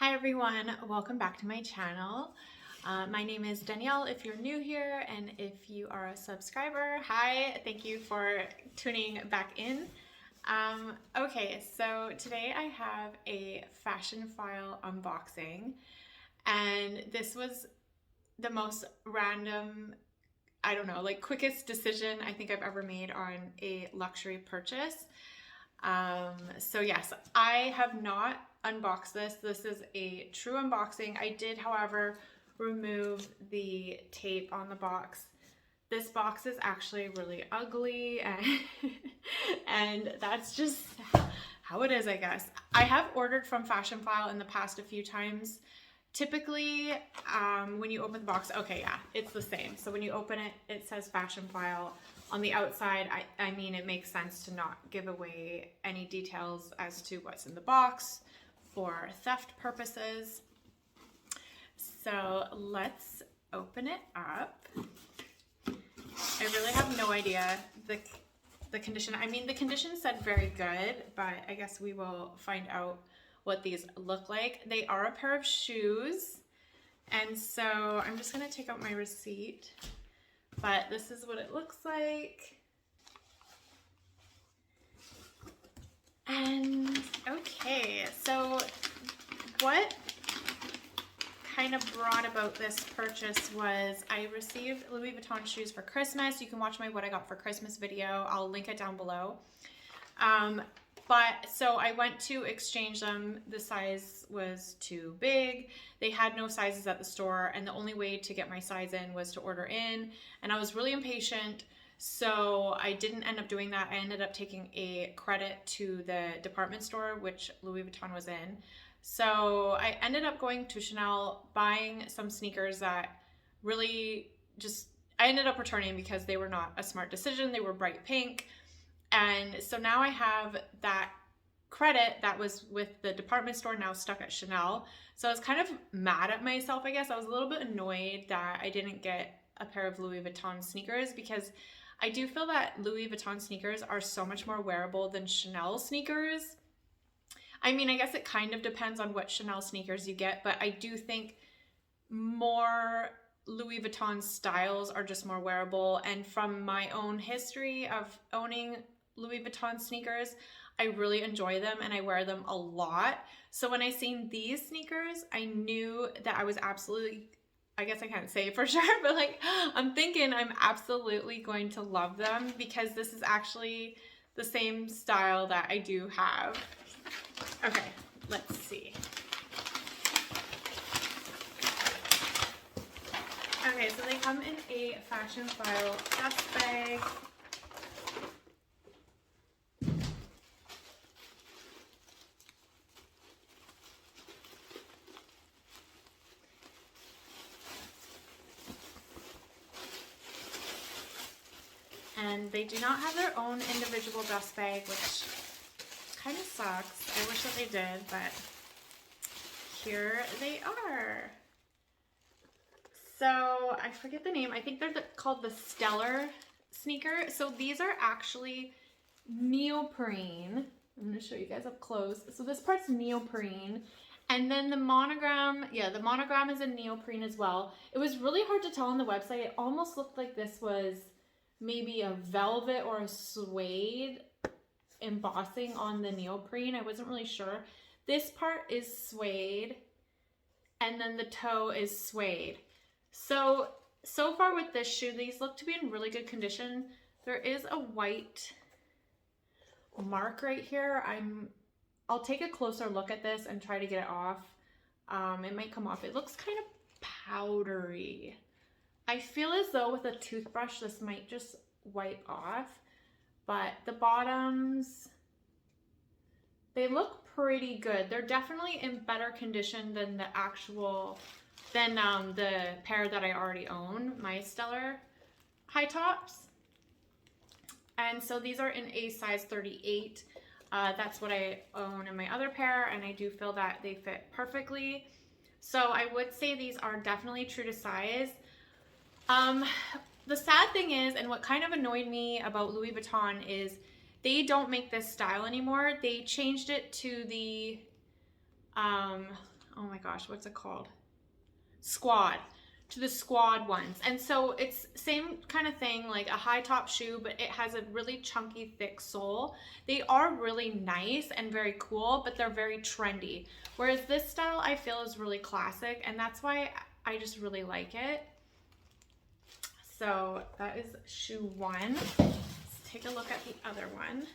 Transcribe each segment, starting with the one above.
Hi everyone, welcome back to my channel. My name is Danielle if you're new here, and if you are a subscriber, hi, thank you for tuning back in. Okay, so today I have a Fashionphile unboxing, and this was the most random, I don't know, like quickest decision I think I've ever made on a luxury purchase. So yes, I have not unboxed this. This is a true unboxing. I did, however, remove the tape on the box. This box is actually really ugly, and that's just how it is, I guess. I have ordered from Fashionphile in the past a few times. Typically, when you open the box, okay, yeah, it's the same. So when you open it, it says Fashionphile. On the outside, I mean, it makes sense to not give away any details as to what's in the box for theft purposes. So let's open it up. I really have no idea the condition. I mean, the condition said very good, but I guess we will find out what these look like. They are a pair of shoes, and so I'm just gonna take out my receipt, but this is what it looks like. And okay, so what kind of brought about this purchase was I received Louis Vuitton shoes for Christmas. You can watch my what I got for Christmas video. I'll link it down below. But so I went to exchange them. The size was too big. They had no sizes at the store, and the only way to get my size in was to order in. And I was really impatient, so I didn't end up doing that. I ended up taking a credit to the department store, which Louis Vuitton was in. So I ended up going to Chanel, buying some sneakers that really just, I ended up returning because they were not a smart decision. They were bright pink. And so now I have that credit that was with the department store now stuck at Chanel. So I was kind of mad at myself, I guess. I was a little bit annoyed that I didn't get a pair of Louis Vuitton sneakers, because I do feel that Louis Vuitton sneakers are so much more wearable than Chanel sneakers. I mean, I guess it kind of depends on what Chanel sneakers you get, but I do think more Louis Vuitton styles are just more wearable. And from my own history of owning Louis Vuitton sneakers, I really enjoy them and I wear them a lot. So when I seen these sneakers, I knew that I was absolutely, I guess I can't say for sure, but like I'm thinking I'm absolutely going to love them, because this is actually the same style that I do have. Okay, let's see. Okay, so they come in a Fashionphile dust bag. And they do not have their own individual dust bag, which kind of sucks. I wish that they did, but here they are. So I forget the name. I think they're called the Stellar sneaker. So these are actually neoprene. I'm going to show you guys up close. So this part's neoprene. And then the monogram, yeah, the monogram is in neoprene as well. It was really hard to tell on the website. It almost looked like this was maybe a velvet or a suede embossing on the neoprene. I wasn't really sure. This part is suede, and then the toe is suede. So far with this shoe, these look to be in really good condition. There is a white mark right here. I'll take a closer look at this and try to get it off. It might come off. It looks kind of powdery. I feel as though with a toothbrush this might just wipe off, but the bottoms, they look pretty good. They're definitely in better condition than the pair that I already own, my Stellar high tops. And so these are in a size 38. That's what I own in my other pair, and I do feel that they fit perfectly. So I would say these are definitely true to size. The sad thing is, and what kind of annoyed me about Louis Vuitton is they don't make this style anymore. They changed it to the oh my gosh, what's it called? Squad. To the squad ones. And so it's same kind of thing, like a high top shoe, but it has a really chunky, thick sole. They are really nice and very cool, but they're very trendy. Whereas this style I feel is really classic, and that's why I just really like it. So that is shoe one. Let's take a look at the other one.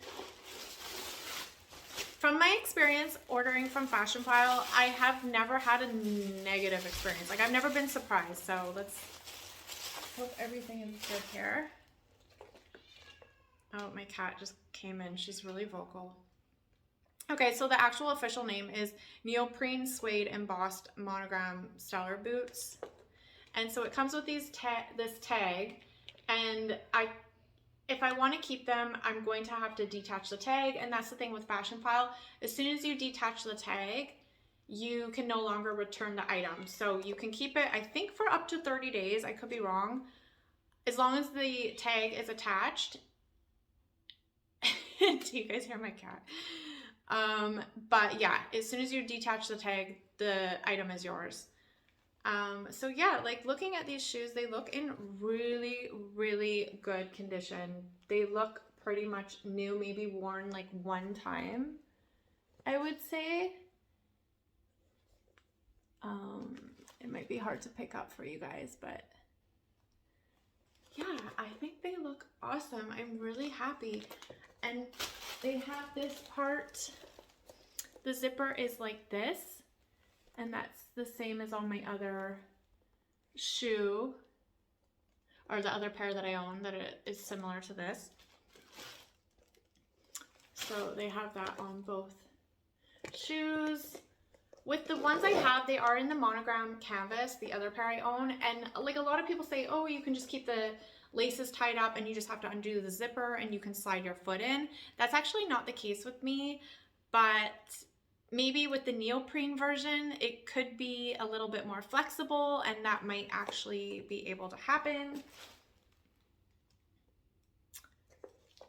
From my experience ordering from Fashionphile, I have never had a negative experience. Like, I've never been surprised. So let's hope everything is good here. Oh, my cat just came in. She's really vocal. Okay, so the actual official name is Neoprene Suede Embossed Monogram Stellar Boots. And so it comes with this tag, and if I want to keep them, I'm going to have to detach the tag, and that's the thing with Fashionphile. As soon as you detach the tag, you can no longer return the item. So you can keep it, I think, for up to 30 days. I could be wrong. As long as the tag is attached. Do you guys hear my cat? But yeah, as soon as you detach the tag, the item is yours. So yeah, like looking at these shoes, they look in really, really good condition. They look pretty much new, maybe worn like one time, I would say. It might be hard to pick up for you guys, but yeah, I think they look awesome. I'm really happy. And they have this part, the zipper is like this. And that's the same as on my other shoe, or the other pair that I own, that it is similar to this. So they have that on both shoes. With the ones I have, they are in the monogram canvas, the other pair I own. And like a lot of people say, oh, you can just keep the laces tied up and you just have to undo the zipper and you can slide your foot in. That's actually not the case with me, but maybe with the neoprene version, it could be a little bit more flexible, and that might actually be able to happen.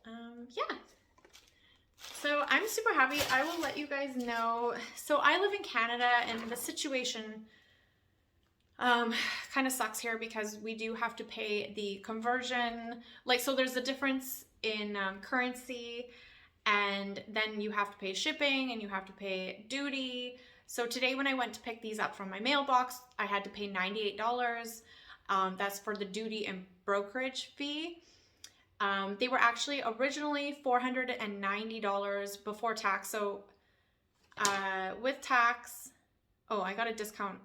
Yeah. So I'm super happy. I will let you guys know. So I live in Canada, and the situation kind of sucks here because we do have to pay the conversion. Like, so there's a difference in currency, and then you have to pay shipping and you have to pay duty. So today when I went to pick these up from my mailbox, I had to pay $98. That's for the duty and brokerage fee. They were actually originally $490 before tax. So with tax, oh, I got a discount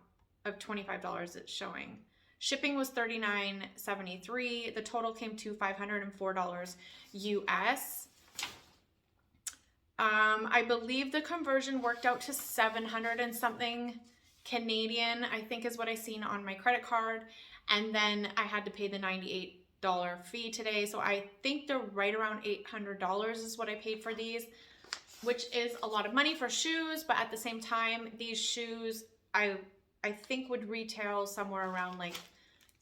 of $25 it's showing. Shipping was $39.73. The total came to $504 US. I believe the conversion worked out to 700 and something Canadian, I think is what I seen on my credit card. And then I had to pay the $98 fee today. So I think they're right around $800 is what I paid for these, which is a lot of money for shoes. But at the same time, these shoes, I think would retail somewhere around like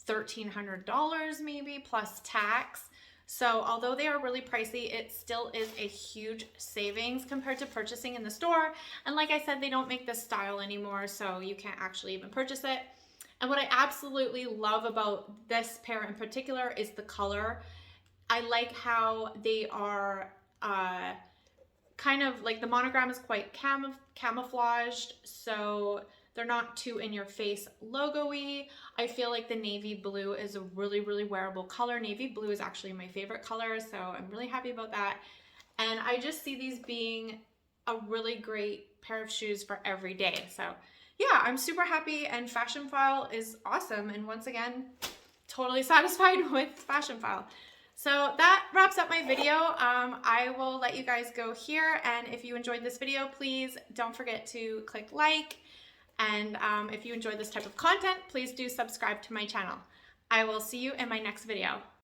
$1,300 maybe plus tax. So although they are really pricey, it still is a huge savings compared to purchasing in the store. And like I said, they don't make this style anymore, so you can't actually even purchase it. And what I absolutely love about this pair in particular is the color. I like how they are kind of like, the monogram is quite camouflaged, so they're not too in your face logo-y. I feel like the navy blue is a really, really wearable color. Navy blue is actually my favorite color, so I'm really happy about that. And I just see these being a really great pair of shoes for every day. So yeah, I'm super happy, and Fashionphile is awesome. And once again, totally satisfied with Fashionphile. So that wraps up my video. I will let you guys go here. And if you enjoyed this video, please don't forget to click like. And if you enjoy this type of content, please do subscribe to my channel. I will see you in my next video.